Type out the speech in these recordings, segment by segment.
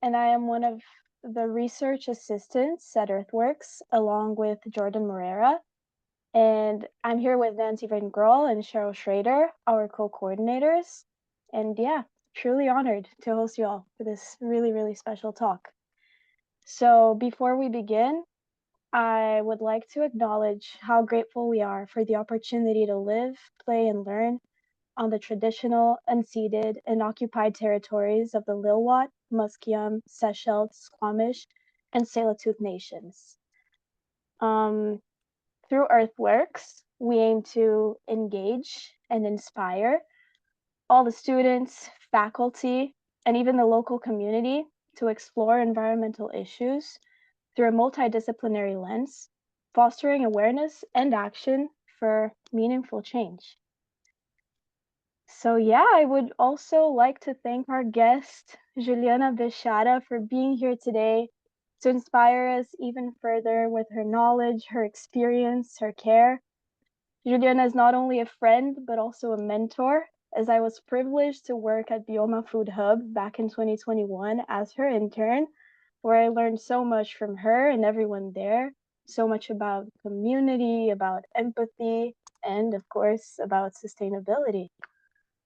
and I am one of the research assistants at EarthWorks, along with Jordan Moreira. And I'm here with Nancy Van Grohl and Cheryl Schrader, our co-coordinators. And yeah, truly honored to host you all for this really, really special talk. So before we begin, I would like to acknowledge how grateful we are for the opportunity to live, play, and learn on the traditional, unceded, and occupied territories of the Lil'wat, Musqueam, Sechelt, Squamish, and Tsleil-Waututh nations. Um, Through EarthWorks, we aim to engage and inspire all the students, faculty, and even the local community to explore environmental issues through a multidisciplinary lens, fostering awareness and action for meaningful change. So yeah, I would also like to thank our guest, Juliana Bechara, for being here today to inspire us even further with her knowledge, her experience, her care. Juliana is not only a friend, but also a mentor, as I was privileged to work at Bioma Food Hub back in 2021 as her intern, where I learned so much from her and everyone there, so much about community, about empathy, and of course, about sustainability.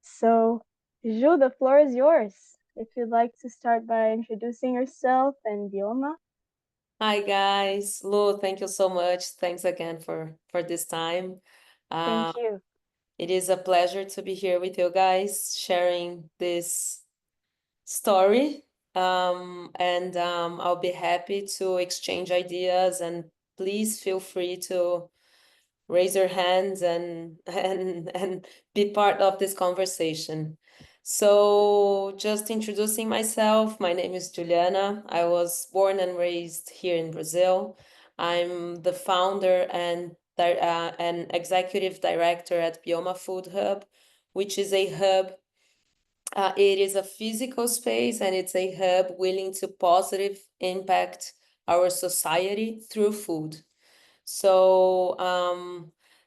So, Ju, the floor is yours. If you'd like to start by introducing yourself and Bioma. Hi guys, Lu, thank you so much. Thanks again for this time. Thank you. It is a pleasure to be here with you guys, sharing this story. I'll be happy to exchange ideas, and please feel free to raise your hands and and be part of this conversation. So, just introducing myself, my name is Juliana. I was born and raised here in Brazil. I'm the founder and executive director at Bioma Food Hub, which is a hub. It is a physical space, and it's a hub willing to positive impact our society through food. So,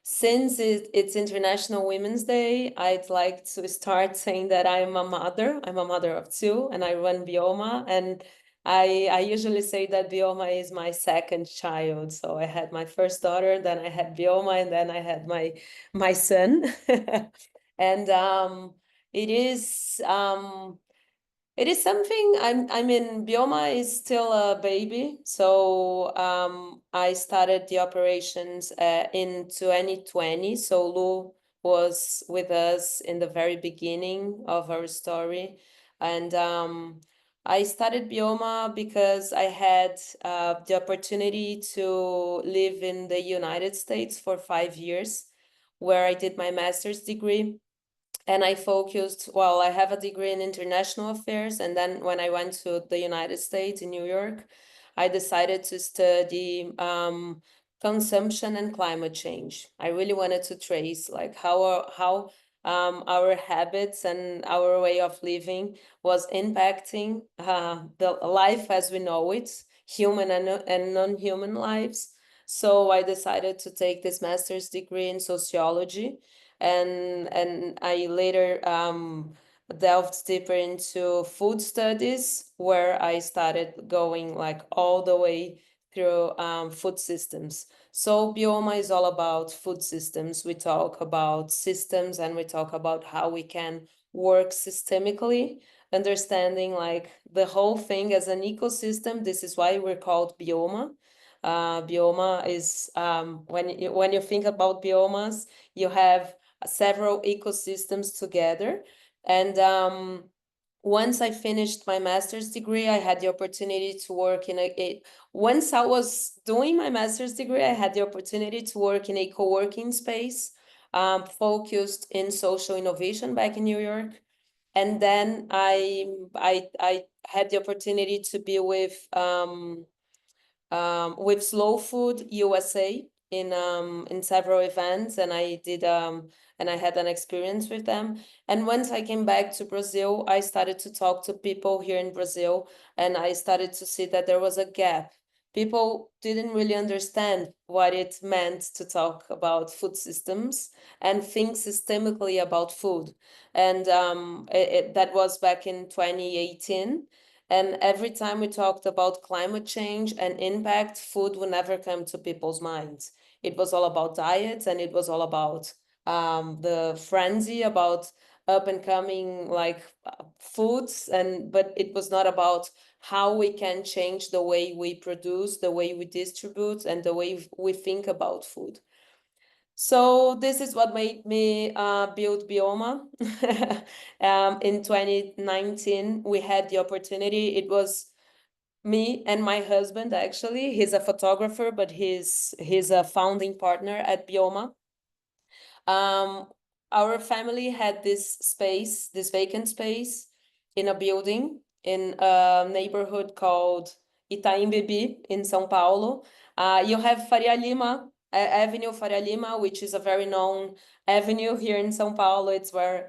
since it's International Women's Day, I'd like to start saying that I'm a mother. I'm a mother of two, and I run Bioma. And I usually say that Bioma is my second child. So I had my first daughter, then I had Bioma, and then I had my son. And it is it is something. I mean, Bioma is still a baby, so I started the operations in 2020. So Lu was with us in the very beginning of our story, and I started Bioma because I had the opportunity to live in the United States for 5 years, where I did my master's degree. And I focused, well, I have a degree in international affairs. And then when I went to the United States in New York, I decided to study consumption and climate change. I really wanted to trace like how our habits and our way of living was impacting the life as we know it, human and non-human lives. So I decided to take this master's degree in sociology, and I later delved deeper into food studies, where I started going like all the way through food systems. So Bioma is all about food systems. We talk about systems, and we talk about how we can work systemically, understanding like the whole thing as an ecosystem. This is why we're called Bioma. Bioma is when you think about biomas, you have several ecosystems together. And once I finished my master's degree, I had the opportunity to work in once I was doing my master's degree, I had the opportunity to work in a co-working space focused in social innovation back in New York. And then I had the opportunity to be with Slow Food USA in several events, and I had an experience with them. And once I came back to Brazil, I started to talk to people here in Brazil, and I started to see that there was a gap. People didn't really understand what it meant to talk about food systems and think systemically about food. And that was back in 2018. And every time we talked about climate change and impact, food would never come to people's minds. It was all about diets, and it was all about the frenzy about up and coming like foods, but it was not about how we can change the way we produce, the way we distribute, and the way we think about food. So this is what made me build Bioma. In 2019, we had the opportunity. It was me and my husband, actually. He's a photographer, but he's a founding partner at Bioma. Our family had this space, this vacant space in a building in a neighborhood called Itaim Bibi in São Paulo. You have Faria Lima, Avenue Faria Lima, which is a very known avenue here in São Paulo. It's where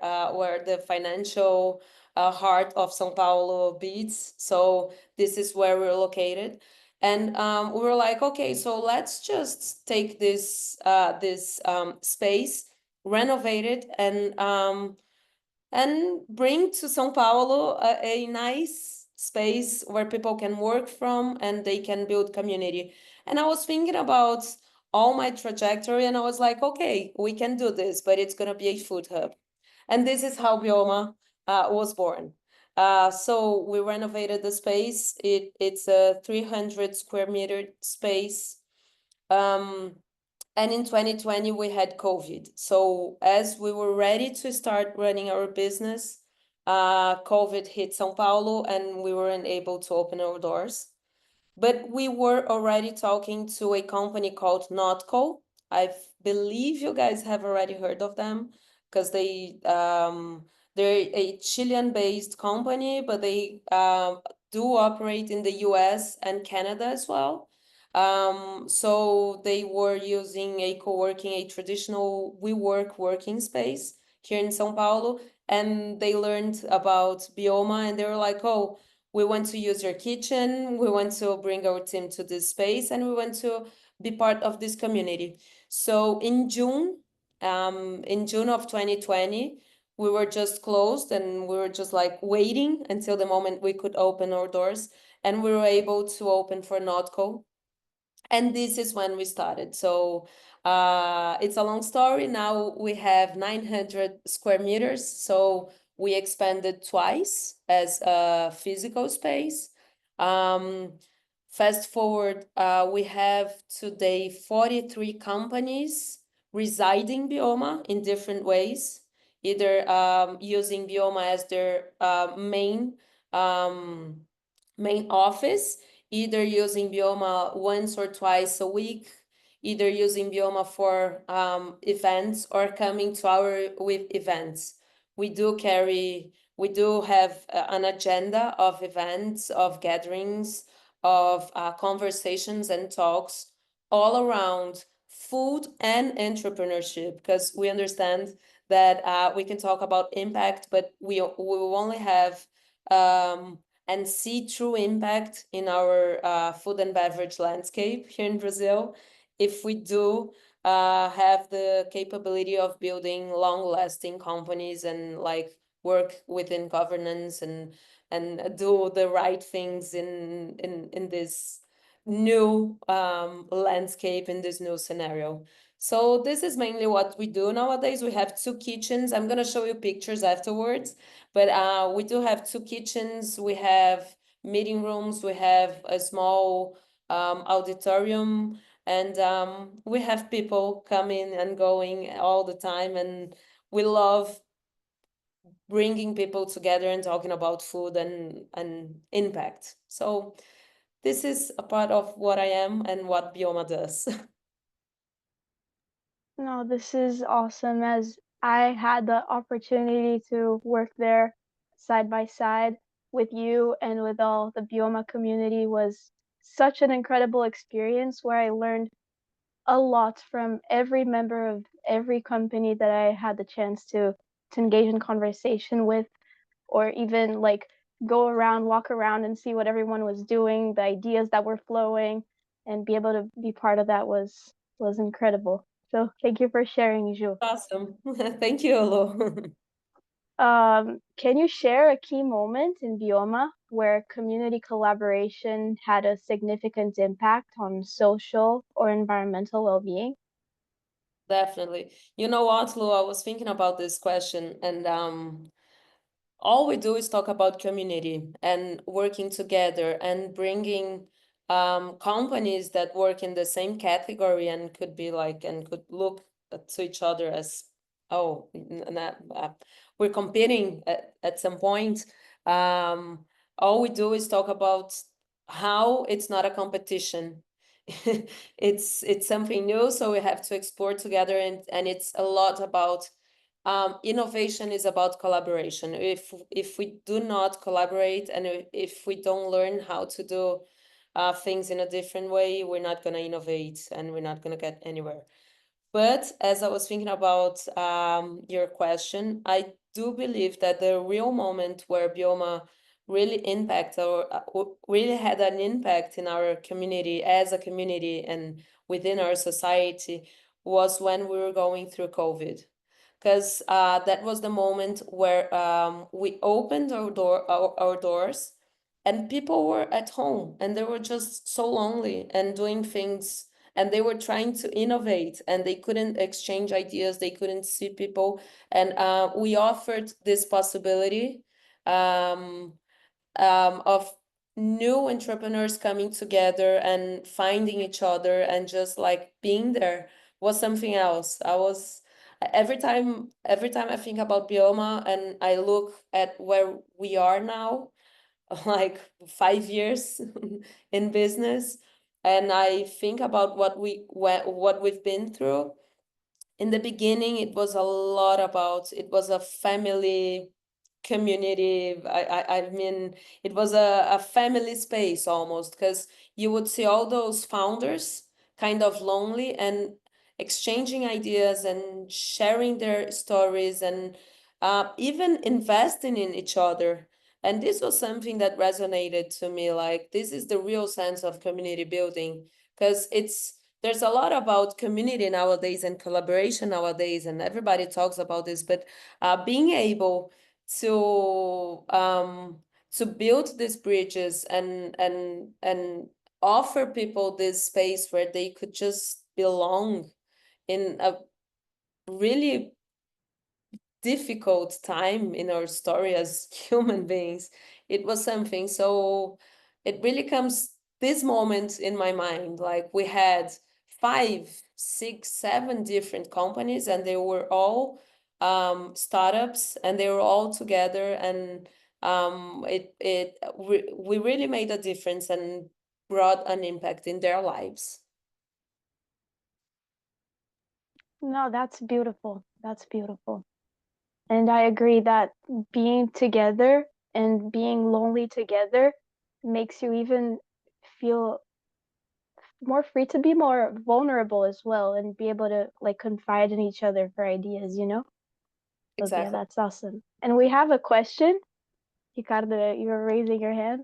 the financial heart of São Paulo beats. So this is where we're located. And we were like, okay, so let's just take this space, renovate it, and bring to São Paulo a nice space where people can work from and they can build community. And I was thinking about all my trajectory, and I was like, okay, we can do this, but it's gonna be a food hub. And this is how Bioma was born. So we renovated the space. It's a 300 square meter space. And in 2020, we had COVID. So as we were ready to start running our business, COVID hit São Paulo and we weren't able to open our doors. But we were already talking to a company called Notco. I believe you guys have already heard of them because they're a Chilean-based company, but they do operate in the US and Canada as well. So they were using a traditional WeWork working space here in São Paulo, and they learned about Bioma, and they were like, oh, we want to use your kitchen, we want to bring our team to this space, and we want to be part of this community. So in June of 2020, we were just closed and we were just like waiting until the moment we could open our doors, and we were able to open for Notco. And this is when we started. So it's a long story. Now we have 900 square meters. So we expanded twice as a physical space. Fast forward, we have today 43 companies residing Bioma in different ways, either using Bioma as their main office, either using Bioma once or twice a week, either using Bioma for events or coming to our with events. We do have an agenda of events, of gatherings, of conversations and talks all around food and entrepreneurship, because we understand that we can talk about impact, but we will only have and see true impact in our food and beverage landscape here in Brazil if we do have the capability of building long-lasting companies and like work within governance and do the right things in this new landscape, in this new scenario. So this is mainly what we do nowadays. We have 2 kitchens. I'm gonna show you pictures afterwards, but we do have 2 kitchens. We have meeting rooms. We have a small auditorium, and we have people coming and going all the time, and we love bringing people together and talking about food and impact. So this is a part of what I am and what Bioma does. No, this is awesome as I had the opportunity to work there side by side with you and with all the Bioma community was such an incredible experience where I learned a lot from every member of every company that I had the chance to engage in conversation with, or even like go around, walk around and see what everyone was doing, the ideas that were flowing, and be able to be part of that was incredible. So thank you for sharing, Ju. Awesome. Thank you, Olo. Can you share a key moment in Bioma where community collaboration had a significant impact on social or environmental well-being? Definitely. You know what, Lu, I was thinking about this question, and all we do is talk about community and working together and bringing companies that work in the same category and could be like and could look to each other as, oh, we're competing at some point. All we do is talk about how it's not a competition. It's something new, so we have to explore together, and it's a lot about innovation is about collaboration. If we do not collaborate and if we don't learn how to do things in a different way, we're not going to innovate and we're not going to get anywhere. But as I was thinking about your question, I do believe that the real moment where Bioma really impact or really had an impact in our community as a community and within our society was when we were going through COVID, because that was the moment where we opened our doors, and people were at home and they were just so lonely and doing things, and they were trying to innovate and they couldn't exchange ideas, they couldn't see people, and we offered this possibility um, of new entrepreneurs coming together and finding each other and just like being there was something else. I was every time I think about Bioma and I look at where we are now, like 5 years in business, and I think about what we've been through. In the beginning, it was a lot about, it was a family community. I mean, it was a family space almost, because you would see all those founders kind of lonely and exchanging ideas and sharing their stories and even investing in each other. And this was something that resonated to me. Like, this is the real sense of community building, because there's a lot about community nowadays and collaboration nowadays, and everybody talks about this, but being able to build these bridges and offer people this space where they could just belong in a really difficult time in our story as human beings. It was something. So it really comes this moment in my mind. Like, we had 5, 6, 7 different companies, and they were all startups, and they were all together, and we really made a difference and brought an impact in their lives. No, that's beautiful. That's beautiful. And I agree that being together and being lonely together makes you even feel more free to be more vulnerable as well and be able to like confide in each other for ideas, you know? So yeah, Exactly. that's awesome. And we have a question. Ricardo, you're raising your hand.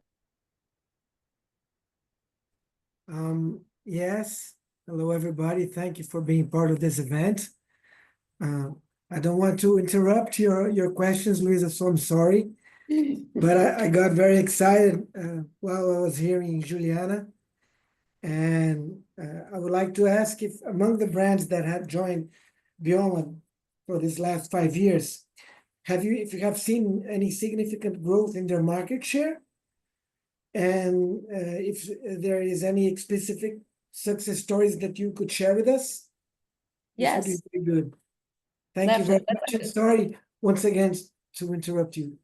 Yes. Hello, everybody. Thank you for being part of this event. Uh, I don't want to interrupt your questions, Luisa, so I'm sorry. But I got very excited while I was hearing Juliana. And I would like to ask if among the brands that have joined Bioma for these last 5 years, if you have seen any significant growth in their market share? And if there is any specific success stories that you could share with us, this would be Yes, very good. Thank you very definitely. much. And sorry once again to interrupt you.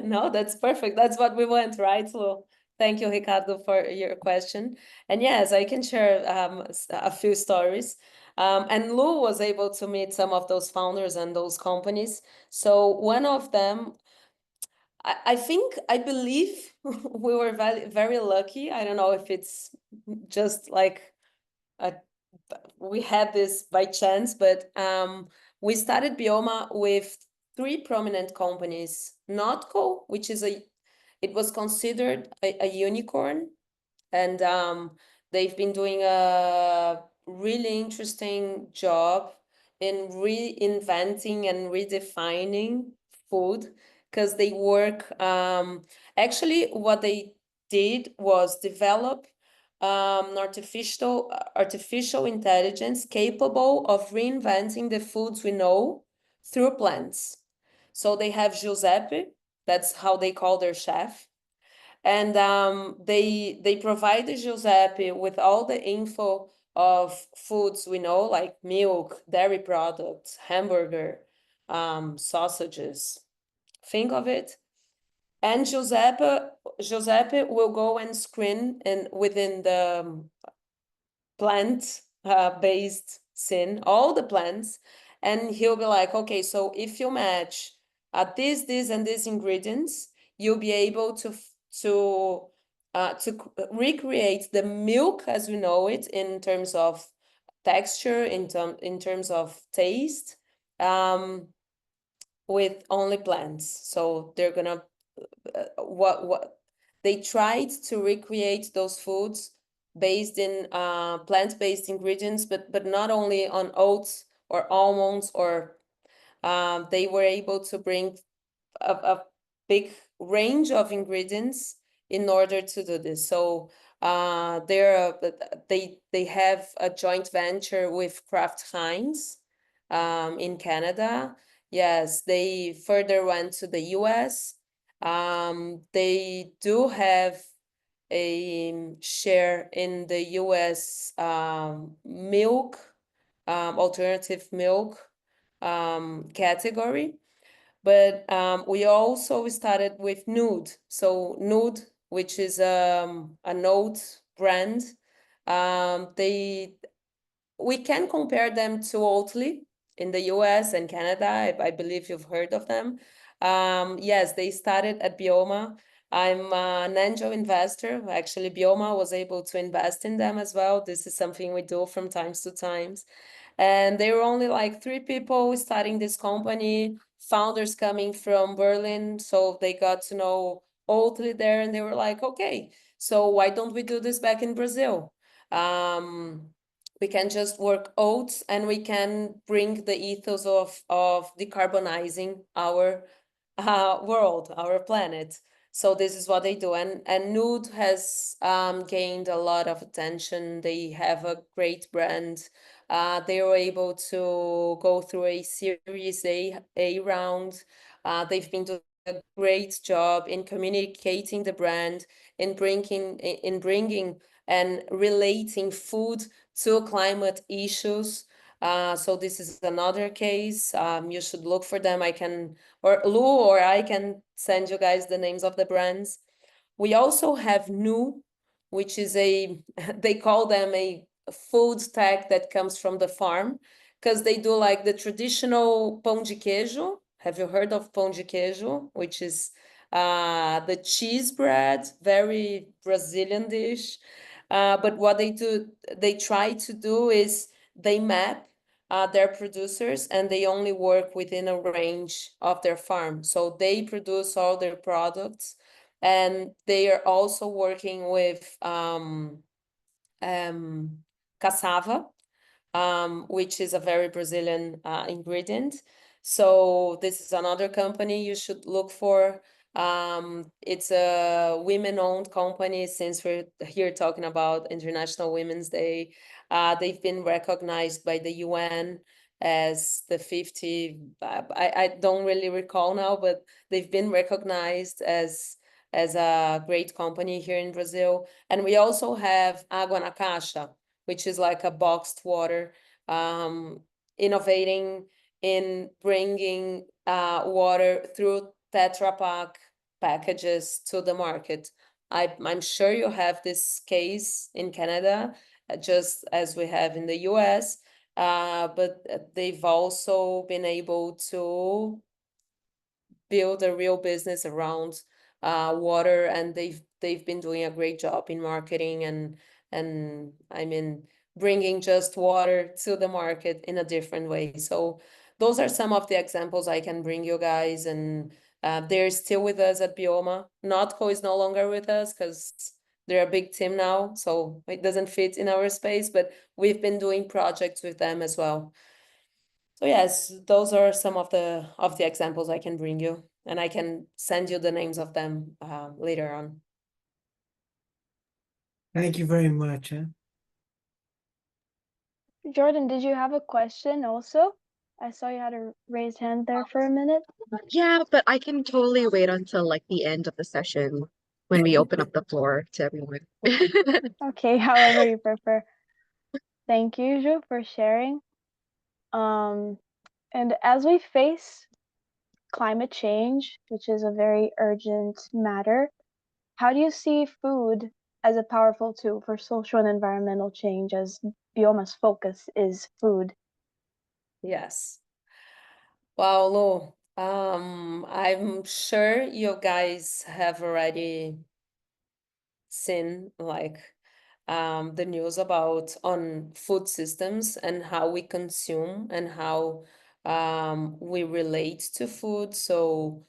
No, that's perfect. That's what we want, right? So thank you, Ricardo, for your question. And yes, I can share a few stories. And Lou was able to meet some of those founders and those companies. So one of them, I believe we were very, very lucky. I don't know if it's just like a we had this by chance, but we started Bioma with 3 prominent companies. Notco, which is it was considered a unicorn, and they've been doing a really interesting job in reinventing and redefining food because they work. Actually, what they did was develop artificial intelligence capable of reinventing the foods we know through plants. So they have Giuseppe, that's how they call their chef. And they provide the Giuseppe with all the info of foods we know, like milk, dairy products, hamburger, sausages. Think of it. And Giuseppe will go and screen within the plant based sin, all the plants, and he'll be like, okay, so if you match this, and these ingredients, you'll be able to recreate the milk as we know it in terms of texture, in terms of taste, with only plants. So they're gonna what they tried to recreate those foods based in plant-based ingredients, but not only on oats or almonds, or they were able to bring a big range of ingredients in order to do this. So they have a joint venture with Kraft Heinz in Canada. Yes, they further went to the US. They do have a share in the US milk, alternative milk category. But we also started with Nude. So Nude, which is an oat brand, we can compare them to Oatly in the US and Canada. I believe you've heard of them. Yes, they started at Bioma. I'm an angel investor. Actually, Bioma was able to invest in them as well. This is something we do from time to time. And they were only like 3 people starting this company, founders coming from Berlin. So they got to know Oatly there, and they were like, okay, so why don't we do this back in Brazil? We can just work oats, and we can bring the ethos of decarbonizing our world, our planet. So this is what they do. And Nude has gained a lot of attention. They have a great brand. They were able to go through a Series A round. They've been doing a great job in communicating the brand, in bringing and relating food to climate issues. So this is another case. You should look for them. Or Lou or I can send you guys the names of the brands. We also have Nu, which is they call them a food tech that comes from the farm, because they do like the traditional pão de queijo. Have you heard of pão de queijo, which is the cheese bread, very Brazilian dish. But what they try to do is they map their producers, and they only work within a range of their farm. So they produce all their products, and they are also working with cassava, which is a very Brazilian ingredient. So this is another company you should look for. It's a women-owned company. Since we're here talking about International Women's Day, they've been recognized by the UN as the 50, I don't really recall now, but they've been recognized as a great company here in Brazil. And we also have Água na Caixa, which is like a boxed water, innovating in bringing water through Tetra Pak packages to the market. I'm sure you have this case in Canada, just as we have in the US, but they've also been able to build a real business around water, and they've been doing a great job in marketing and I mean bringing just water to the market in a different way. So those are some of the examples I can bring you guys, and they're still with us at Bioma. Notco is no longer with us because they're a big team now, so it doesn't fit in our space, but we've been doing projects with them as well. So yes, those are some of the examples I can bring you. and I can send you the names of them later on. Thank you very much. Jordan, did you have a question also? I saw you had a raised hand there for a minute. Yeah, but I can totally wait until like the end of the session when we open up the floor to everyone. Okay, however you prefer. Thank you, Ju, for sharing. And as we face climate change, which is a very urgent matter, how do you see food as a powerful tool for social and environmental change as Bioma's focus is food? Yes. Wow, Lo, I'm sure you guys have already seen like the news about on food systems and how we consume and how we relate to food. So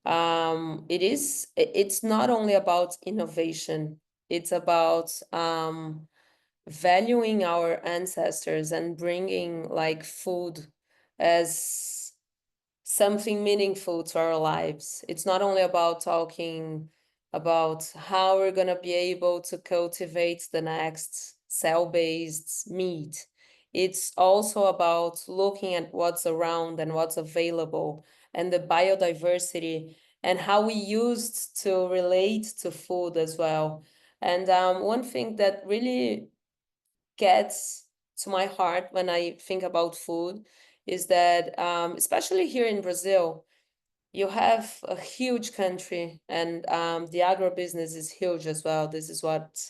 it's not only about innovation, it's about valuing our ancestors and bringing like food as something meaningful to our lives. It's not only about talking about how we're going to be able to cultivate the next cell-based meat. It's also about looking at what's around and what's available and the biodiversity and how we used to relate to food as well. And one thing that really gets to my heart when I think about food is that, especially here in Brazil, you have a huge country and the agribusiness is huge as well. This is what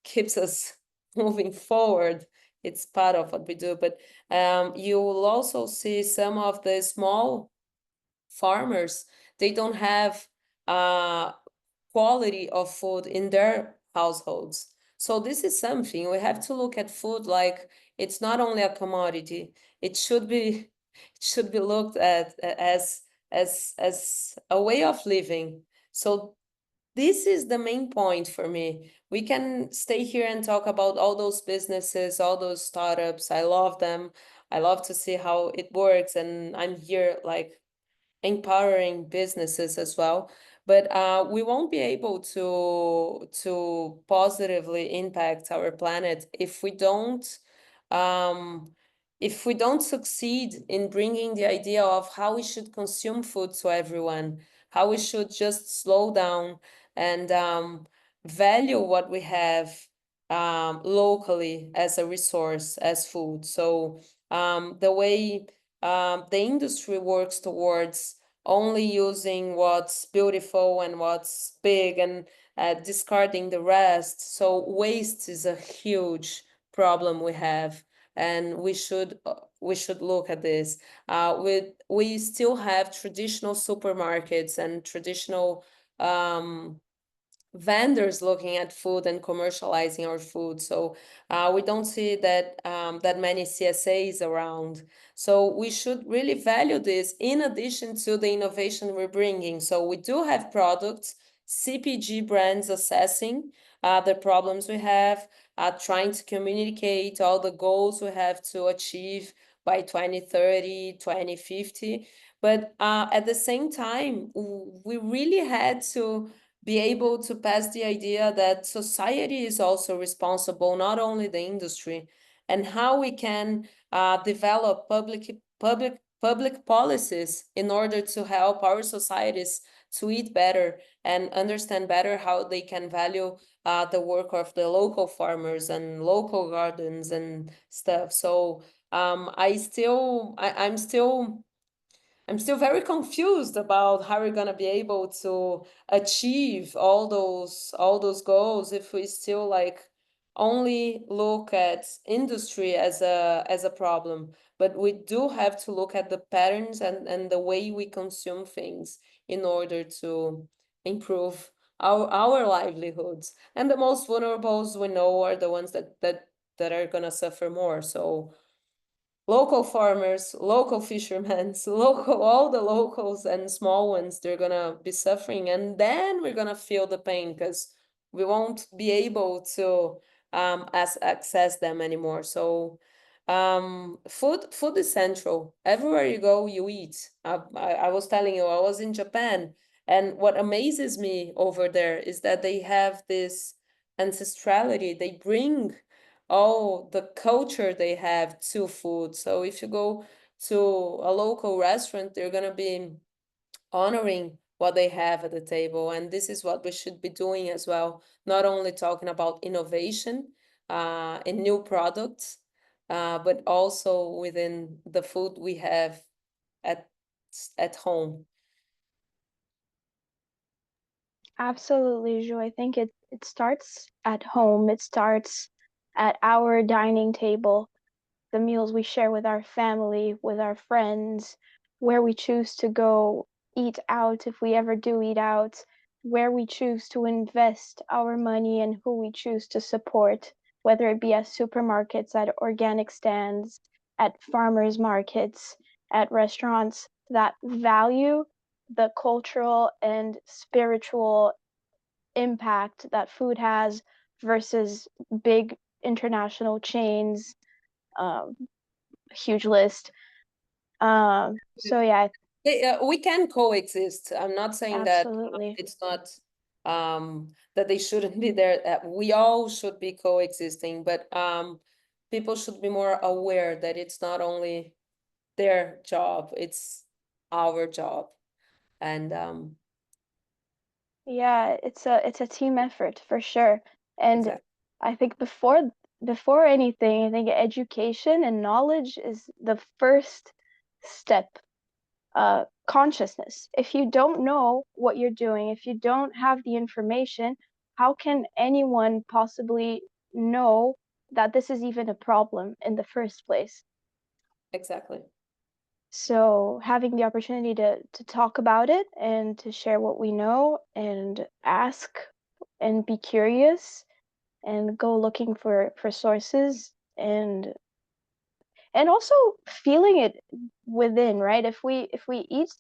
keeps us moving forward. It's part of what we do. But you will also see some of the small farmers, they don't have quality of food in their households. So this is something we have to look at food like it's not only a commodity. It should be looked at as a way of living. So this is the main point for me. We can stay here and talk about all those businesses, all those startups. I love them. I love to see how it works, and I'm here like empowering businesses as well. But we won't be able to positively impact our planet um, if we don't succeed in bringing the idea of how we should consume food to everyone, how we should just slow down and value what we have locally as a resource, as food. So the way the industry works towards only using what's beautiful and what's big and discarding the rest. So waste is a huge problem we have, and we should look at this. We still have traditional supermarkets and traditional vendors looking at food and commercializing our food. So we don't see that many CSAs around. So we should really value this in addition to the innovation we're bringing. So we do have products, CPG brands assessing the problems we have, trying to communicate all the goals we have to achieve by 2030, 2050. But at the same time, we really had to be able to pass the idea that society is also responsible, not only the industry, and how we can develop public policies in order to help our societies to eat better and understand better how they can value the work of the local farmers and local gardens and stuff. So I'm still very confused about how we're gonna be able to achieve all those goals if we still like only look at industry as a problem. But we do have to look at the patterns and the way we consume things in order to improve our livelihoods. And the most vulnerables we know are the ones that are gonna suffer more. So local farmers, local fishermen, all the locals and small ones, they're gonna be suffering, and then we're gonna feel the pain because we won't be able to access them anymore. So food is central. Everywhere you go, you eat. I was telling you, I was in Japan, and what amazes me over there is that they have this ancestrality. They bring all the culture they have to food. So if you go to a local restaurant, they're gonna be honoring what they have at the table. And this is what we should be doing as well, not only talking about innovation and new products, but also within the food we have at at home. Absolutely, Ju. I think it starts at home. It starts at our dining table, the meals we share with our family, with our friends, where we choose to go eat out if we ever do eat out, where we choose to invest our money and who we choose to support, whether it be at supermarkets, at organic stands, at farmers markets, at restaurants that value the cultural and spiritual impact that food has versus big international chains, um, huge list. So yeah, We can coexist. I'm not saying that absolutely. it's not that they shouldn't be there. We all should be coexisting, but people should be more aware that it's not only their job, it's our job. And Yeah, it's a team effort for sure. And exactly. I think before anything, I think education and knowledge is the first step. Consciousness. If you don't know what you're doing, if you don't have the information, how can anyone possibly know that this is even a problem in the first place? Exactly. So having the opportunity to talk about it and to share what we know and ask and be curious and go looking for sources and also feeling it within, right? If we eat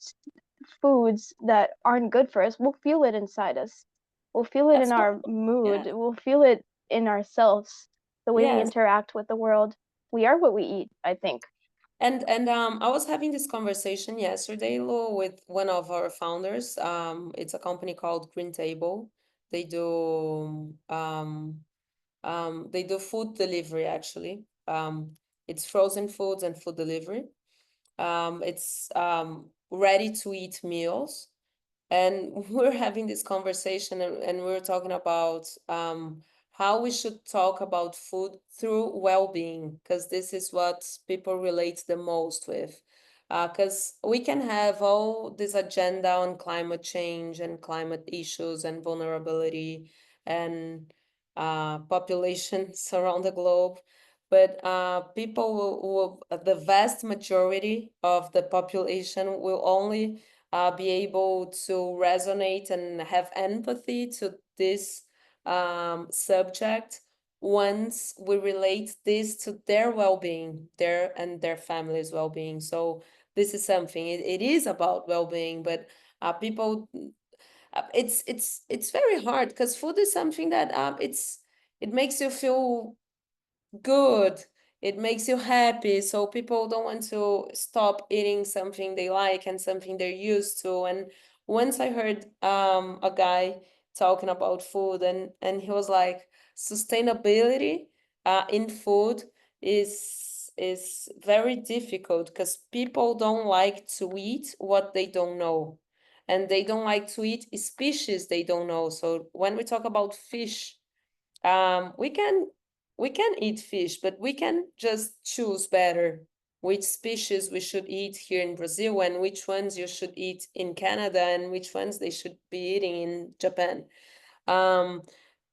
foods that aren't good for us, we'll feel it inside us. We'll feel it in That's our normal. mood. Yeah. We'll feel it in ourselves, the way we Yes. interact with the world. We are what we eat, I think. And I was having this conversation yesterday, Lu, with one of our founders. It's a company called Green Table. They do they do food delivery actually. It's frozen foods and food delivery. It's ready to eat meals. And we're having this conversation and we're talking about how we should talk about food through well-being, because this is what people relate the most with. Because we can have all this agenda on climate change and climate issues and vulnerability and populations around the globe. But people the vast majority of the population will only be able to resonate and have empathy to this subject once we relate this to their well-being, their and their family's well-being. So this is something, it is about well-being, but people, it's very hard because food is something that it makes you feel good. It makes you happy. So people don't want to stop eating something they like and something they're used to. And once I heard a guy talking about food and he was like, sustainability in food is very difficult because people don't like to eat what they don't know. And they don't like to eat species they don't know. So when we talk about fish, we can eat fish, but we can just choose better which species we should eat here in Brazil and which ones you should eat in Canada and which ones they should be eating in Japan. Um,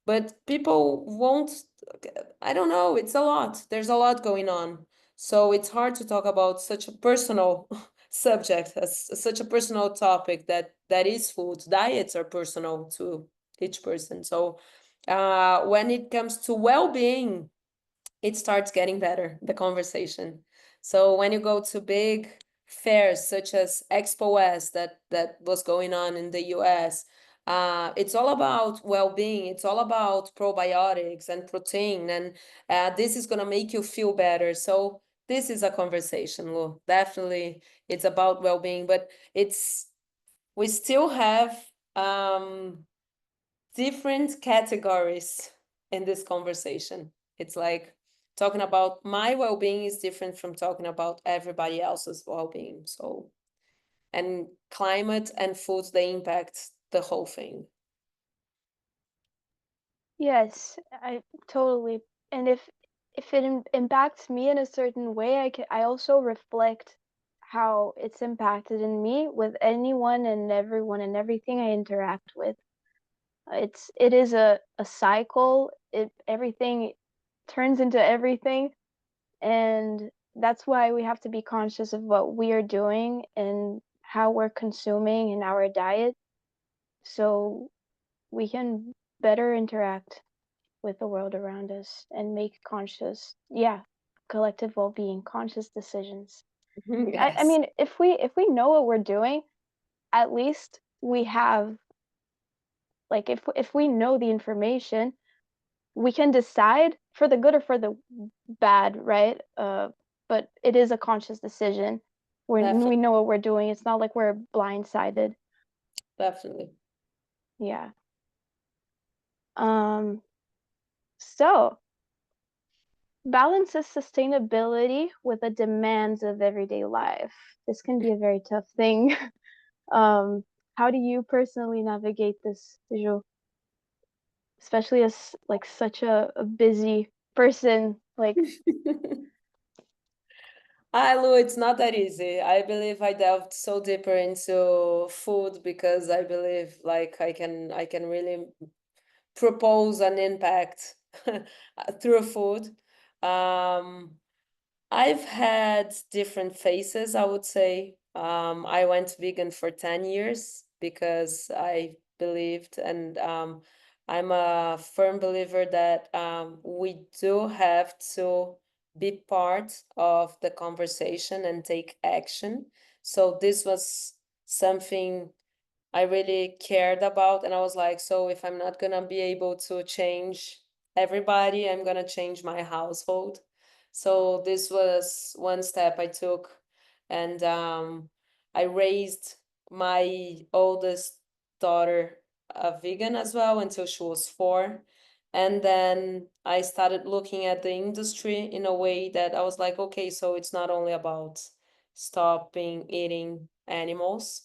but people won't, I don't know, it's a lot. There's a lot going on. So it's hard to talk about such a personal subject, as such a personal topic that is food. Diets are personal to each person. So when it comes to well-being, it starts getting better, the conversation. So when you go to big fairs such as Expo West that was going on in the US, It's all about well-being. It's all about probiotics and protein, and this is gonna make you feel better. So this is a conversation, Lu. Definitely, it's about well-being, but we still have different categories in this conversation. It's like talking about my well-being is different from talking about everybody else's well-being. So, and climate and food, they impact the whole thing. Yes, I totally. And if it impacts me in a certain way, I also reflect how it's impacted in me with anyone and everyone and everything I interact with. It is a cycle. Everything turns into everything, and that's why we have to be conscious of what we are doing and how we're consuming in our diet, so we can better interact with the world around us and make conscious, collective well-being, conscious decisions. I Yes, mean, if we know what we're doing, at least we have, like, if we know the information, we can decide for the good or for the bad, right? But it is a conscious decision when we definitely, know what we're doing. It's not like we're blindsided. definitely. Yeah. Um, so balances sustainability with the demands of everyday life. This can be a very tough thing. Um, how do you personally navigate this, Ju? Especially as like such a busy person, like Lu, it's not that easy. I believe I delved so deeper into food because I believe like I can really propose an impact through food. Um, I've had different phases, I would say. I went vegan for 10 years because I believed, and I'm a firm believer that we do have to be part of the conversation and take action. So this was something I really cared about. And I was like, so if I'm not gonna be able to change everybody, I'm gonna change my household. So this was one step I took. And I raised my oldest daughter a vegan as well until she was 4. And then I started looking at the industry in a way that I was like, okay, so it's not only about stopping eating animals,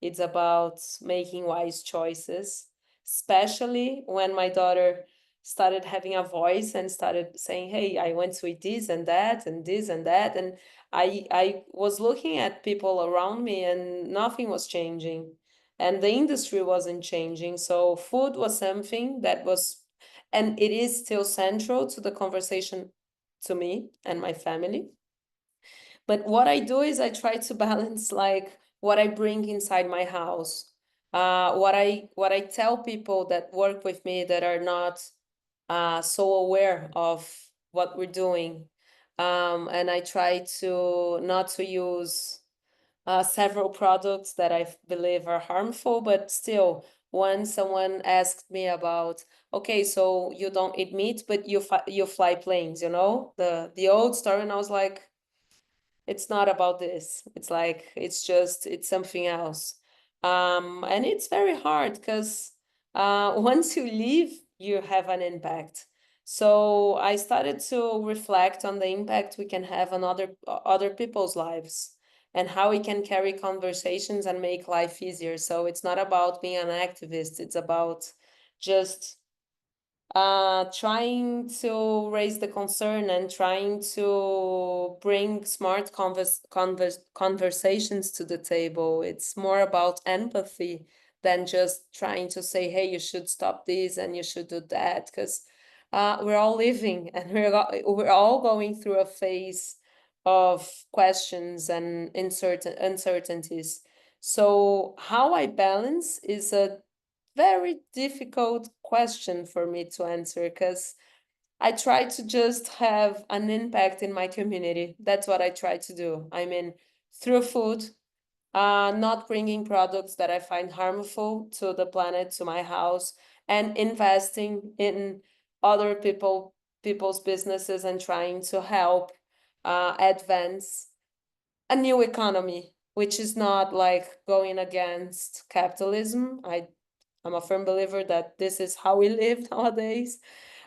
it's about making wise choices, especially when my daughter started having a voice and started saying, hey, I went to eat this and that and this and that. And I was looking at people around me and nothing was changing. And the industry wasn't changing. So food was something that was, and it is still central to the conversation to me and my family. But what I do is I try to balance like what I bring inside my house, what I tell people that work with me that are not so aware of what we're doing, and I try to not to use several products that I believe are harmful, but still. When someone asked me about, okay, so you don't eat meat, but you fly planes, the old story, and I was like, it's not about this. It's like it's something else. And it's very hard because once you leave, you have an impact. So I started to reflect on the impact we can have on other people's lives and how we can carry conversations and make life easier. So it's not about being an activist, it's about just trying to raise the concern and trying to bring smart conversations to the table. It's more about empathy than just trying to say, hey, you should stop this and you should do that, because we're all living and we're all going through a phase of questions and uncertainties. So how I balance is a very difficult question for me to answer because I try to just have an impact in my community. That's what I try to do. I mean, through food, not bringing products that I find harmful to the planet, to my house, and investing in other people's businesses and trying to help advance a new economy, which is not like going against capitalism. I'm a firm believer that this is how we live nowadays.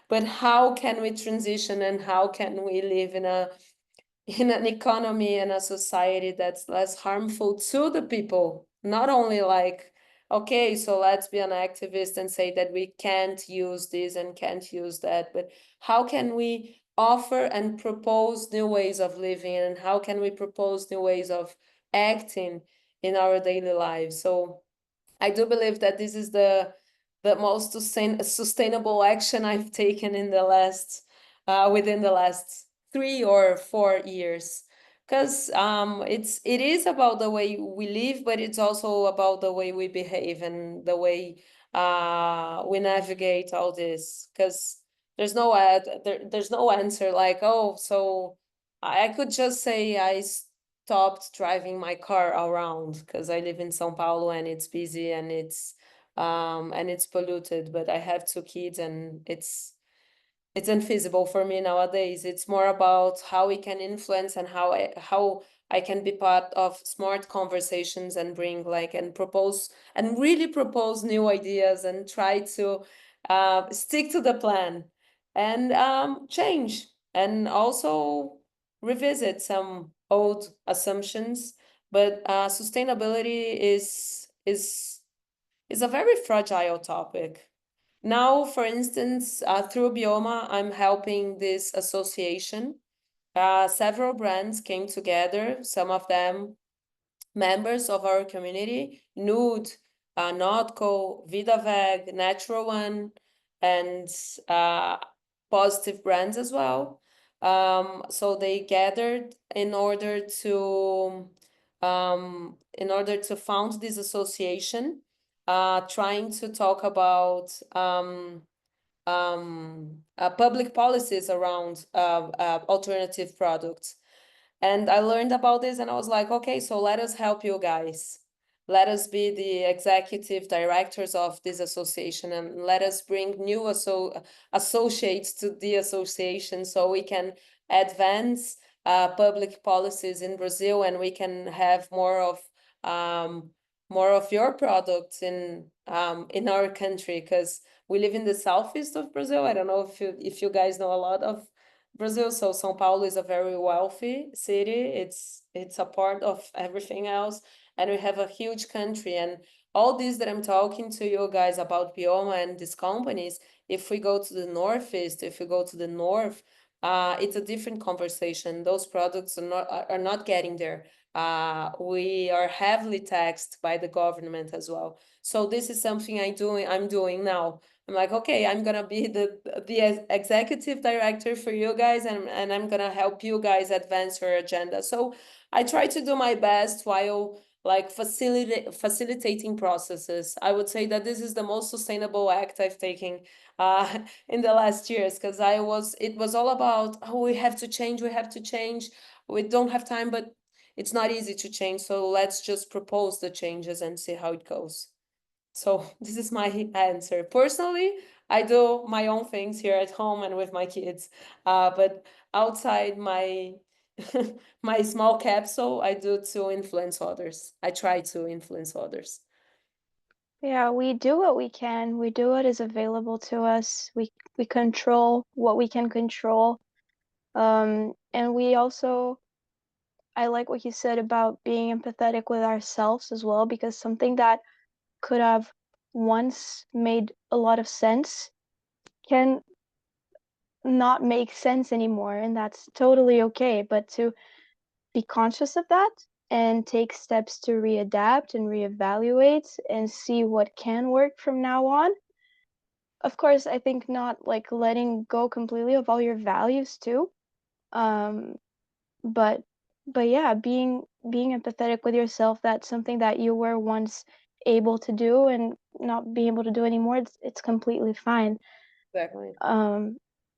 But how can we transition and how can we live in an economy and a society that's less harmful to the people? Not only like, okay, so let's be an activist and say that we can't use this and can't use that, but how can we offer and propose new ways of living, and how can we propose new ways of acting in our daily lives? So I do believe that this is the most sustainable action I've taken in the last within the last 3 or 4 years. Because it is about the way we live, but it's also about the way we behave and the way we navigate all this. Because there's no answer like, oh, so I could just say I stopped driving my car around because I live in São Paulo and it's busy and it's polluted, but I have 2 kids and it's infeasible for me nowadays. It's more about how we can influence and how I can be part of smart conversations and bring like and propose and really propose new ideas and try to stick to the plan and change and also revisit some old assumptions. But sustainability is a very fragile topic. Now, for instance, through Bioma, I'm helping this association. Several brands came together, some of them members of our community, Nude, Notco, VidaVeg, Natural One, and positive brands as well. So they gathered in order to found this association, trying to talk about public policies around alternative products. And I learned about this and I was like, okay, so let us help you guys. Let us be the executive directors of this association and let us bring new associates to the association so we can advance public policies in Brazil and we can have more of your products in our country, because we live in the southeast of Brazil. I don't know if you guys know a lot of Brazil. So São Paulo is a very wealthy city. It's a part of everything else, and we have a huge country. And all this that I'm talking to you guys about Bioma and these companies, if we go to the northeast, if we go to the north, it's a different conversation. Those products are not getting there. We are heavily taxed by the government as well. So this is something I'm doing now. I'm like, okay, I'm gonna be the executive director for you guys, and I'm gonna help you guys advance your agenda. So I try to do my best while like facilitating processes. I would say that this is the most sustainable act I've taken in the last years, because it was all about, oh, we have to change, we don't have time, but it's not easy to change. So let's just propose the changes and see how it goes. So this is my answer. Personally, I do my own things here at home and with my kids. But outside my my small capsule, I do to influence others. I try to influence others. Yeah, we do what we can. We do what is available to us. We control what we can control. And we also, I like what you said about being empathetic with ourselves as well, because something that could have once made a lot of sense can not make sense anymore, and that's totally okay. But to be conscious of that and take steps to readapt and reevaluate and see what can work from now on. Of course, I think not like letting go completely of all your values too. Um, but yeah, being empathetic with yourself, that's something that you were once able to do and not being able to do anymore. It's completely fine. Exactly.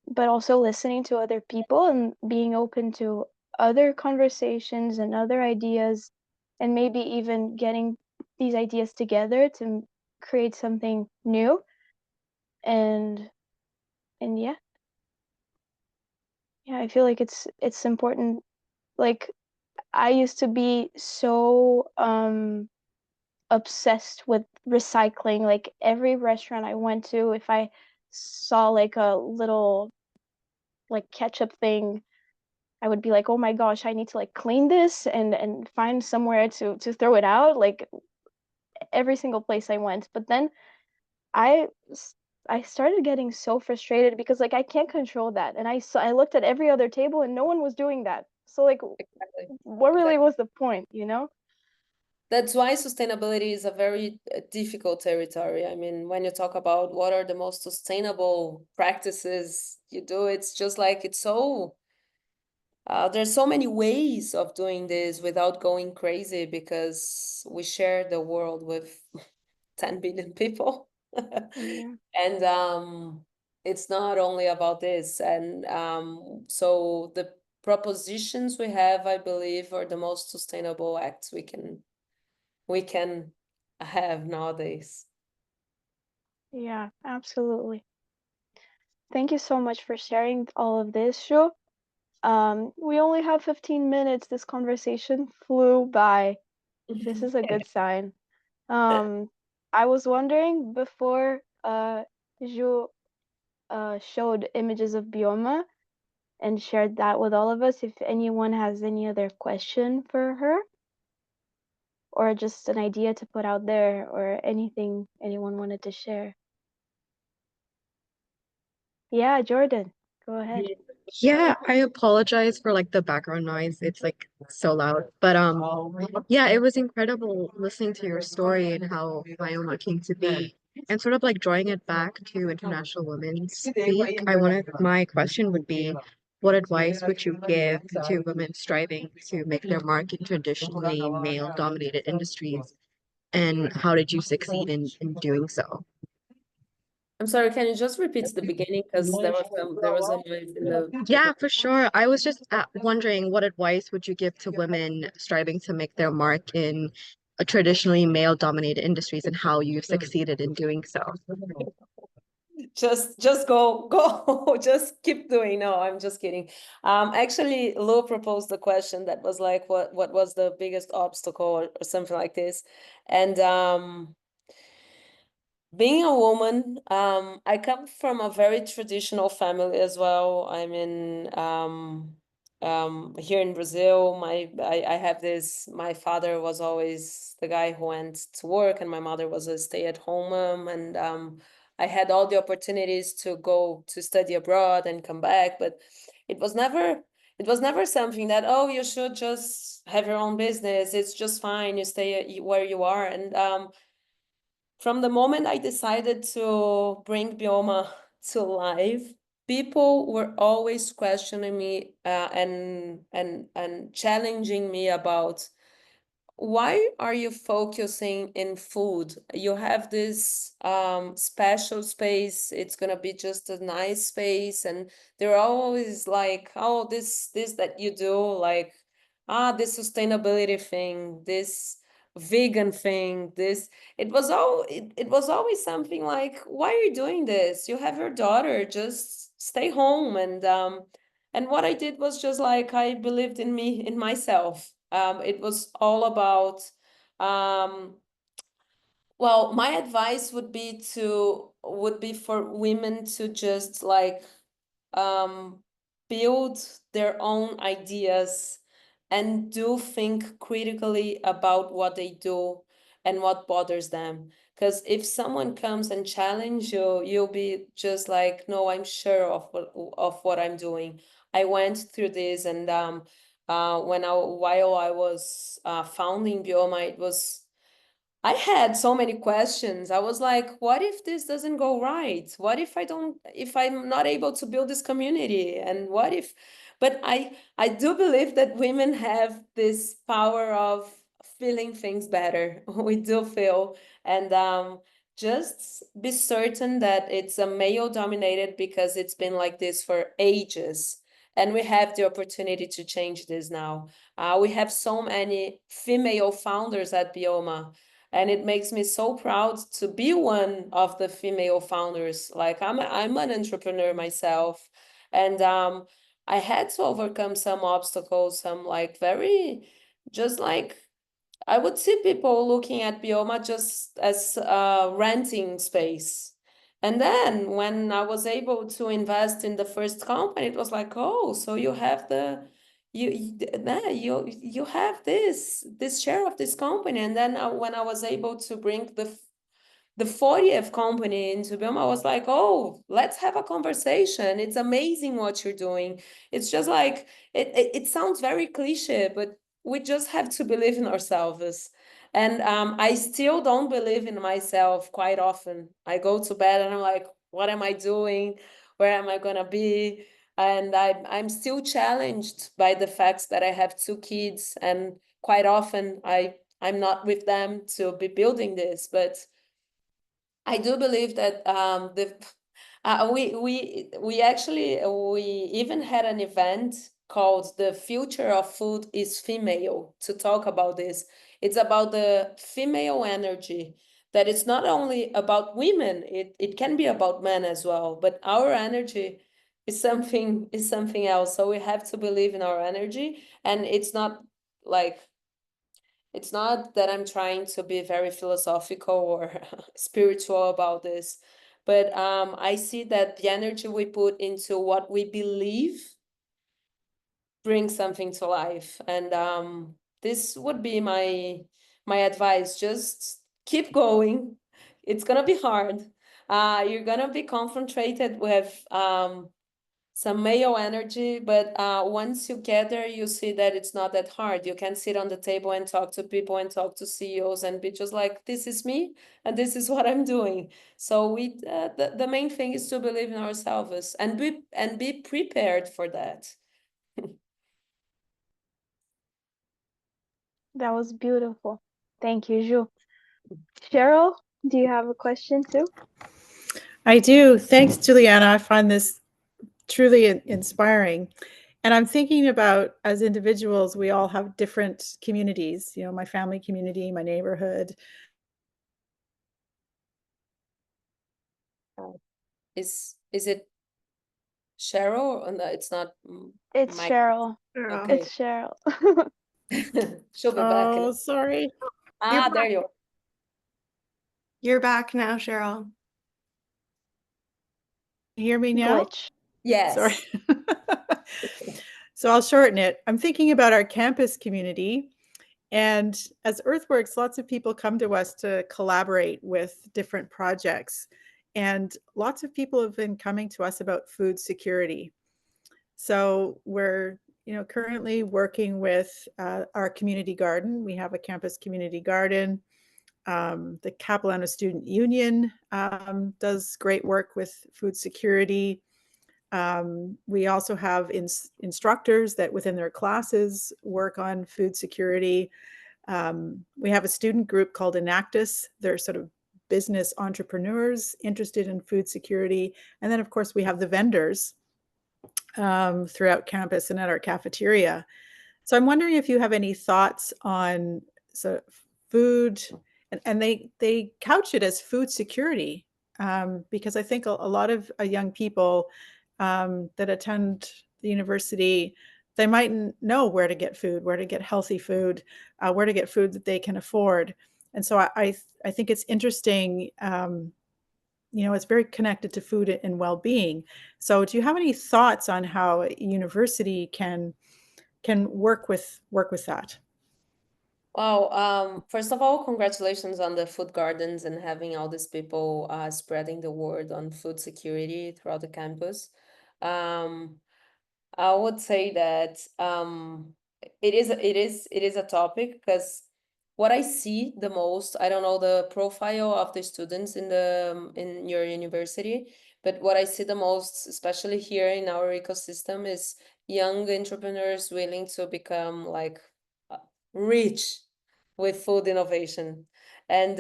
But also listening to other people and being open to other conversations and other ideas and maybe even getting these ideas together to create something new. And yeah, I feel like it's important. Like, I used to be so obsessed with recycling. Like, every restaurant I went to, if I saw like a little like ketchup thing, I would be like, oh my gosh, I need to like clean this and find somewhere to throw it out, like every single place I went. But then I I started getting so frustrated because like I can't control that. And I looked at every other table and no one was doing that. So like, Exactly. what really Exactly. was the point, you know? That's why sustainability is a very difficult territory. I mean, when you talk about what are the most sustainable practices you do, it's just like it's so there's so many ways of doing this without going crazy because we share the world with 10 billion people. Yeah. And it's not only about this. And so the propositions we have, I believe, are the most sustainable acts we can have nowadays. Yeah, absolutely. Thank you so much for sharing all of this, Shu. We only have 15 minutes. This conversation flew by. This is a good sign. I was wondering before Ju showed images of Bioma and shared that with all of us, if anyone has any other question for her or just an idea to put out there or anything anyone wanted to share. Yeah, Jordan, go ahead. Yeah, I apologize for like the background noise. It's like so loud. But yeah, it was incredible listening to your story and how Bioma came to be and sort of like drawing it back to International Women's Week. My question would be, what advice would you give to women striving to make their mark in traditionally male-dominated industries, and how did you succeed in doing so? I'm sorry, can you just repeat the beginning? Because there was a noise in the Yeah, for sure. I was just wondering, what advice would you give to women striving to make their mark in a traditionally male-dominated industries and how you've succeeded in doing so? just go just keep doing. No, I'm just kidding. Actually, Lou proposed the question that was like what was the biggest obstacle or something like this. And being a woman, I come from a very traditional family as well. I mean, here in Brazil, I have this, my father was always the guy who went to work, and my mother was a stay-at-home mom. And I had all the opportunities to go to study abroad and come back, but it was never it was never something that, oh, you should just have your own business. It's just fine. You stay where you are. And from the moment I decided to bring Bioma to life, people were always questioning me and challenging me about, why are you focusing in food? You have this special space. It's gonna be just a nice space, and they're always like, oh, this that you do, like, this sustainability thing, this vegan thing, this. It was always something like, why are you doing this? You have your daughter, just stay home. And what I did was just like, I believed in me, in myself. It was all about, um, well, my advice would be for women to just like build their own ideas and do think critically about what they do and what bothers them. Because if someone comes and challenge you, you'll be just like, no, I'm sure of what I'm doing. I went through this, and while I was founding Bioma, I had so many questions. I was like, what if this doesn't go right? What if I'm not able to build this community? And what if, but I do believe that women have this power of feeling things better. We do feel. And just be certain that it's a male dominated, because it's been like this for ages. and we have the opportunity to change this now. We have so many female founders at Bioma, and it makes me so proud to be one of the female founders. Like I'm an entrepreneur myself, and I had to overcome some obstacles, some like very, just like I would see people looking at Bioma just as renting space. And then when I was able to invest in the first company, it was like, oh, so you have you have this share of this company. And then when I was able to bring the 40th company into Bioma, I was like, oh, let's have a conversation. It's amazing what you're doing. It's just like, it sounds very cliche, but we just have to believe in ourselves. And I still don't believe in myself quite often. I go to bed and I'm like, what am I doing? Where am I gonna be? And I'm still challenged by the fact that I have 2 kids, and quite often I'm not with them to be building this, but I do believe that we actually we even had an event called "The Future of Food is Female" to talk about this. It's about the female energy, that it's not only about women, it can be about men as well, but our energy is something else. So we have to believe in our energy, and it's not like, it's not that I'm trying to be very philosophical or spiritual about this, but I see that the energy we put into what we believe brings something to life. And this would be my advice. Just keep going. It's gonna be hard. You're gonna be confronted with some male energy, but once you get there, you see that it's not that hard. You can sit on the table and talk to people and talk to CEOs and be just like, this is me and this is what I'm doing. So the main thing is to believe in ourselves and be prepared for that. That was beautiful. Thank you, Ju. Cheryl, do you have a question too? I do. Thanks, Juliana. I find this truly inspiring. And I'm thinking about, as individuals, we all have different communities, you know, my family community, my neighborhood. Is it Cheryl? Or no, it's not. It's Mike. Cheryl. Okay. It's Cheryl. She'll be back. Oh, sorry. There you are. You're back now, Cheryl. Hear me now? Glitch. Yes. Sorry. So I'll shorten it. I'm thinking about our campus community. And as EarthWorks, lots of people come to us to collaborate with different projects. And lots of people have been coming to us about food security. So we're, you know, currently working with our community garden. We have a campus community garden. The Capilano Student Union does great work with food security. We also have instructors that within their classes work on food security. We have a student group called Enactus. They're sort of business entrepreneurs interested in food security. And then, of course, we have the vendors throughout campus and at our cafeteria. So I'm wondering if you have any thoughts on sort of food, and they couch it as food security, because I think a lot of young people that attend the university, they mightn't know where to get food, where to get healthy food, where to get food that they can afford. And so I think it's interesting. You know, it's very connected to food and well-being. So do you have any thoughts on how a university can work with that? Wow. First of all, congratulations on the food gardens and having all these people spreading the word on food security throughout the campus. I would say that it is a topic, because what I see the most, I don't know the profile of the students in your university, but what I see the most, especially here in our ecosystem, is young entrepreneurs willing to become like rich with food innovation. And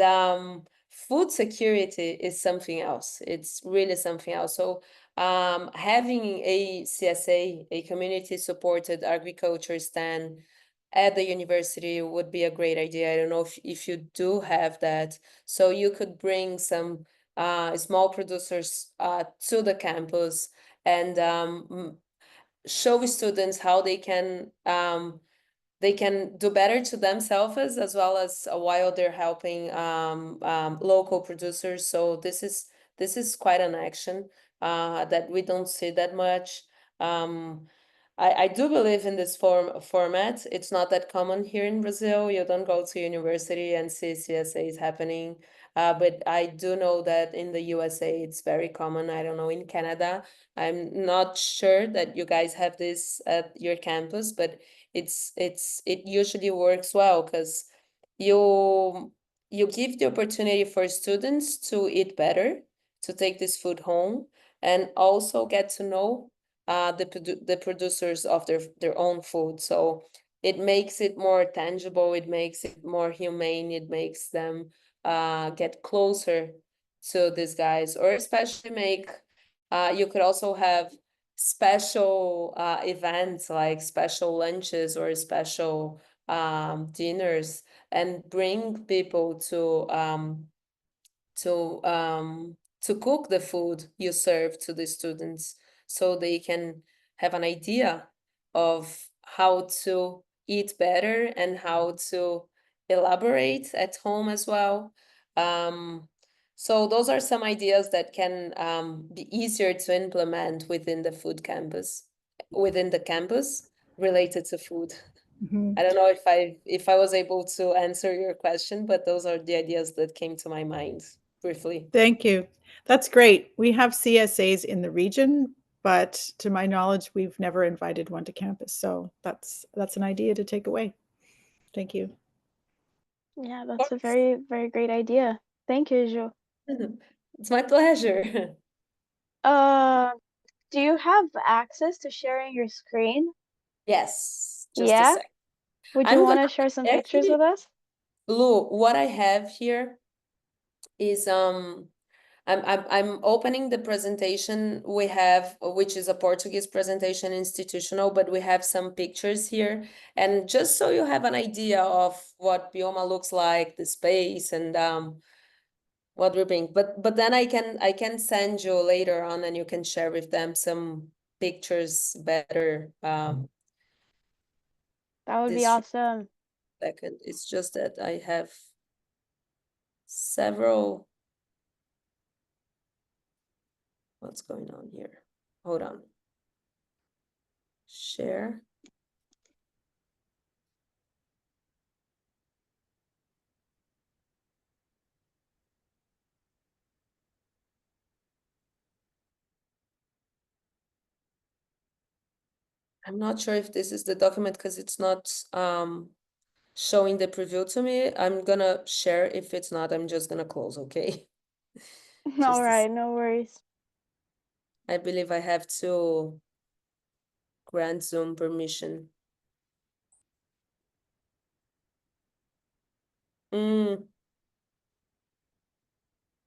food security is something else. It's really something else. So having a CSA, a community-supported agriculture stand at the university would be a great idea. I don't know if you do have that. So you could bring some small producers to the campus and show students how they can do better to themselves as well as while they're helping local producers. So this is quite an action that we don't see that much. I do believe in this format. It's not that common here in Brazil. You don't go to university and see CSAs happening. But I do know that in the USA it's very common. I don't know in Canada. I'm not sure that you guys have this at your campus, but it usually works well because you you give the opportunity for students to eat better, to take this food home, and also get to know the producers of their own food. So it makes it more tangible, it makes it more humane, it makes them get closer to these guys, or especially make you could also have special events like special lunches or special dinners and bring people to cook the food you serve to the students so they can have an idea of how to eat better and how to elaborate at home as well. So those are some ideas that can be easier to implement within the within the campus related to food. Mhm. I don't know if I was able to answer your question, but those are the ideas that came to my mind briefly. Thank you. That's great. We have CSAs in the region, but to my knowledge, we've never invited one to campus. So that's an idea to take away. Thank you. Yeah, that's a very, very great idea. Thank you, Jo. It's my pleasure. Uh, do you have access to sharing your screen? Yes, just a Yeah? sec. Would you I'm want gonna to share some pictures actually, with us? Lou, what I have here is I'm opening the presentation we have, which is a Portuguese presentation institutional, but we have some pictures here. And just so you have an idea of what Bioma looks like, the space and what we're being, but then I can send you later on and you can share with them some pictures better That would be this awesome. second. It's just that I have several. What's going on here? Hold on. Share. I'm not sure if this is the document because it's not showing the preview to me. I'm gonna share. If it's not, I'm just gonna close, okay? All Just a right, no worries. I believe I have to grant Zoom permission.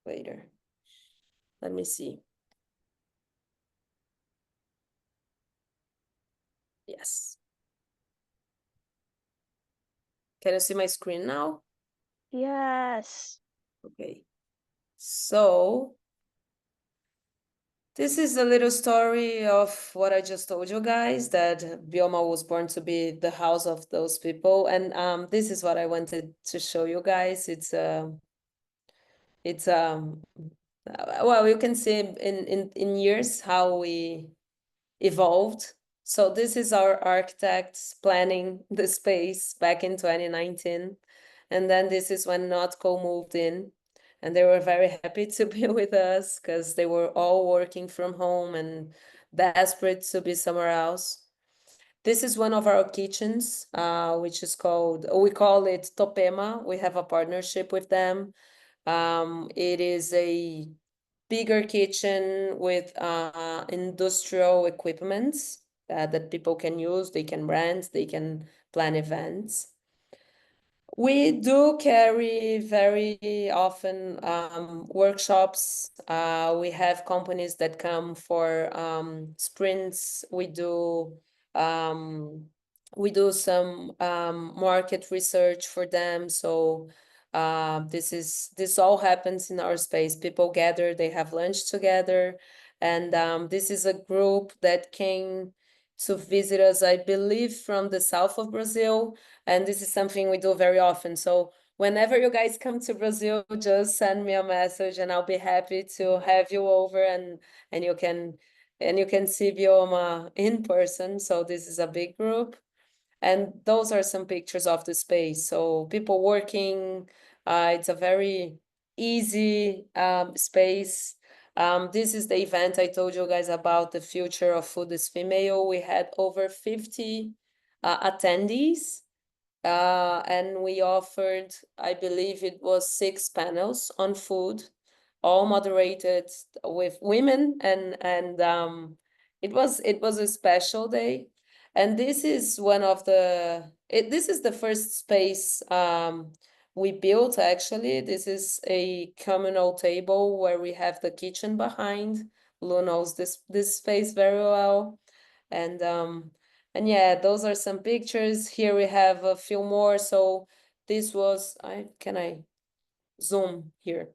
Later. Let me see. Yes. Can you see my screen now? Yes. Okay. So this is a little story of what I just told you guys, that Bioma was born to be the house of those people. And this is what I wanted to show you guys. It's well, you can see in years how we evolved. So this is our architects planning the space back in 2019. And then this is when Notco moved in. And they were very happy to be with us because they were all working from home and desperate to be somewhere else. This is one of our kitchens, which is called, we call it Topema. We have a partnership with them. It is a bigger kitchen with industrial equipments that people can use, they can rent, they can plan events. We do carry very often workshops. We have companies that come for sprints. We do some market research for them. So this all happens in our space. People gather, they have lunch together, and this is a group that came to visit us, I believe, from the south of Brazil. And this is something we do very often. So whenever you guys come to Brazil, just send me a message and I'll be happy to have you over, and you can see Bioma in person. So this is a big group. And those are some pictures of the space. So people working, it's a very easy space. This is the event I told you guys about, the future of food is female. We had over 50 attendees. And we offered, I believe it was 6 panels on food, all moderated with women, and it was a special day. And this is this is the first space we built actually. This is a communal table where we have the kitchen behind. Lu knows this space very well. And yeah, those are some pictures. Here we have a few more. So this was, can I zoom here?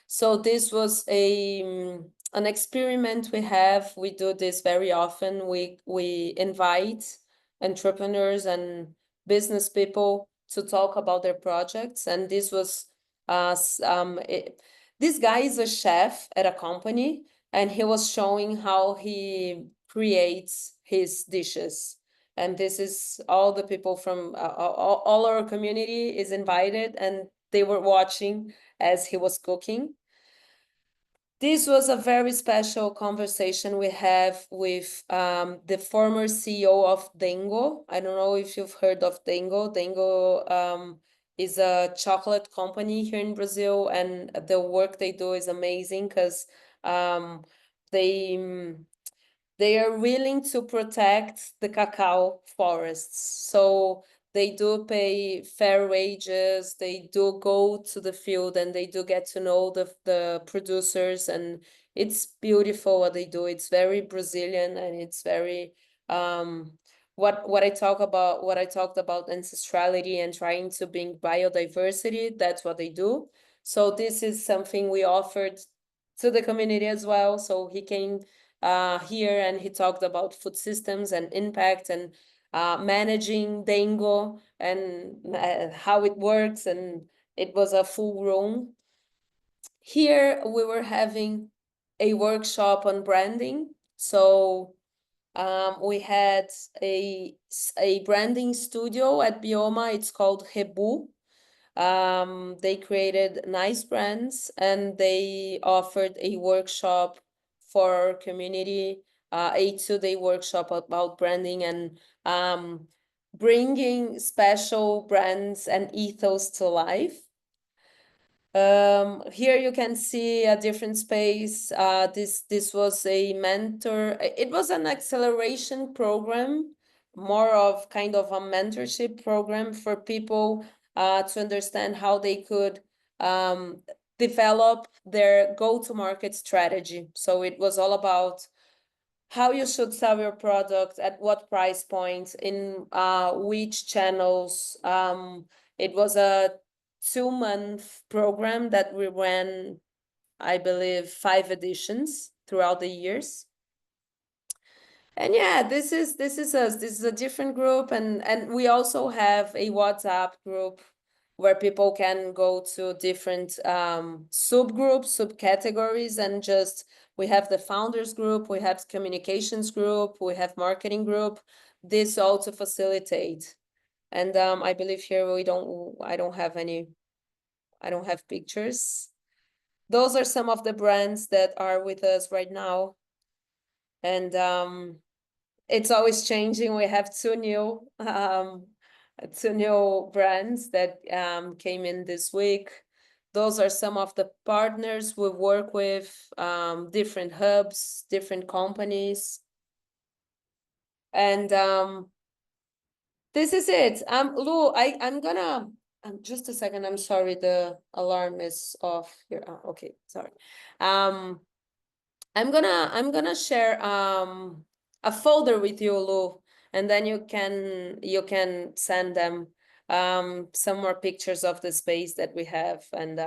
So this was an experiment we have. We do this very often. We invite entrepreneurs and business people to talk about their projects. And this was, this guy is a chef at a company, and he was showing how he creates his dishes. And this is all the people from all our community is invited, and they were watching as he was cooking. This was a very special conversation we have with the former CEO of Dengo. I don't know if you've heard of Dengo. Dengo is a chocolate company here in Brazil, and the work they do is amazing because they they are willing to protect the cacao forests. So they do pay fair wages, they do go to the field, and they do get to know the producers, and it's beautiful what they do. It's very Brazilian, and it's very what I talked about ancestrality and trying to bring biodiversity, that's what they do. So this is something we offered to the community as well. So he came here, and he talked about food systems and impact, and managing Dengo, and how it works, and it was a full room. Here we were having a workshop on branding. So we had a branding studio at Bioma. It's called Rebu. They created nice brands, and they offered a workshop for our community, a 2-day workshop about branding and bringing special brands and ethos to life. Here you can see a different space. This was a mentor. It was an acceleration program, more of kind of a mentorship program for people to understand how they could develop their go-to-market strategy. So it was all about how you should sell your product, at what price point, in which channels. It was a 2-month program that we ran, I believe, 5 editions throughout the years. And yeah, this is us. This is a different group, and we also have a WhatsApp group where people can go to different subgroups, subcategories, and just we have the founders group, we have communications group, we have marketing group. This all to facilitate. And I believe here I don't have pictures. Those are some of the brands that are with us right now. And it's always changing. We have 2 new brands that came in this week. Those are some of the partners we work with, different hubs, different companies. And This is it. Lou, I'm gonna just a second. I'm sorry, the alarm is off here. Oh, okay, sorry. I'm gonna share a folder with you, Lou, and then you can send them some more pictures of the space that we have. And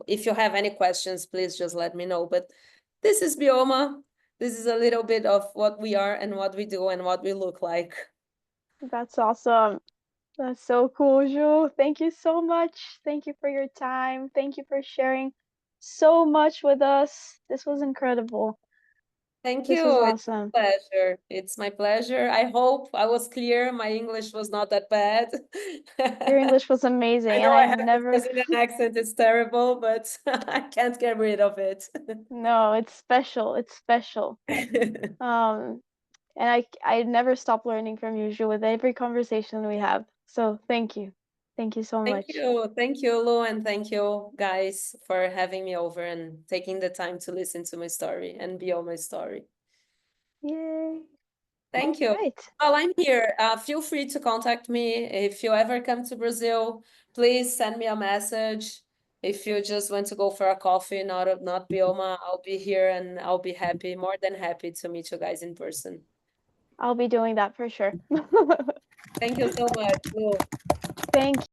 if you have any questions, please just let me know. But this is Bioma. This is a little bit of what we are and what we do and what we look like. That's awesome. That's so cool, Ju. Thank you so much. Thank you for your time. Thank you for sharing so much with us. This was incredible. Thank This was you. It's awesome. my pleasure. It's my pleasure. I hope I was clear. My English was not that bad. Your English was amazing, I and know I I've have this never, Brazilian accent. It's terrible, but I can't get rid of it. no, it's special. It's special. Um, and I never stop learning from you, Ju, with every conversation we have. So thank you. Thank you so much. Thank you, Lu, and thank you guys for having me over and taking the time to listen to my story and be on my story. Yay. Thank you. Right. While I'm here, feel free to contact me. If you ever come to Brazil, please send me a message. If you just want to go for a coffee, not Bioma, I'll be here and I'll be happy, more than happy to meet you guys in person. I'll be doing that for sure. Thank you so much, Lu. Thank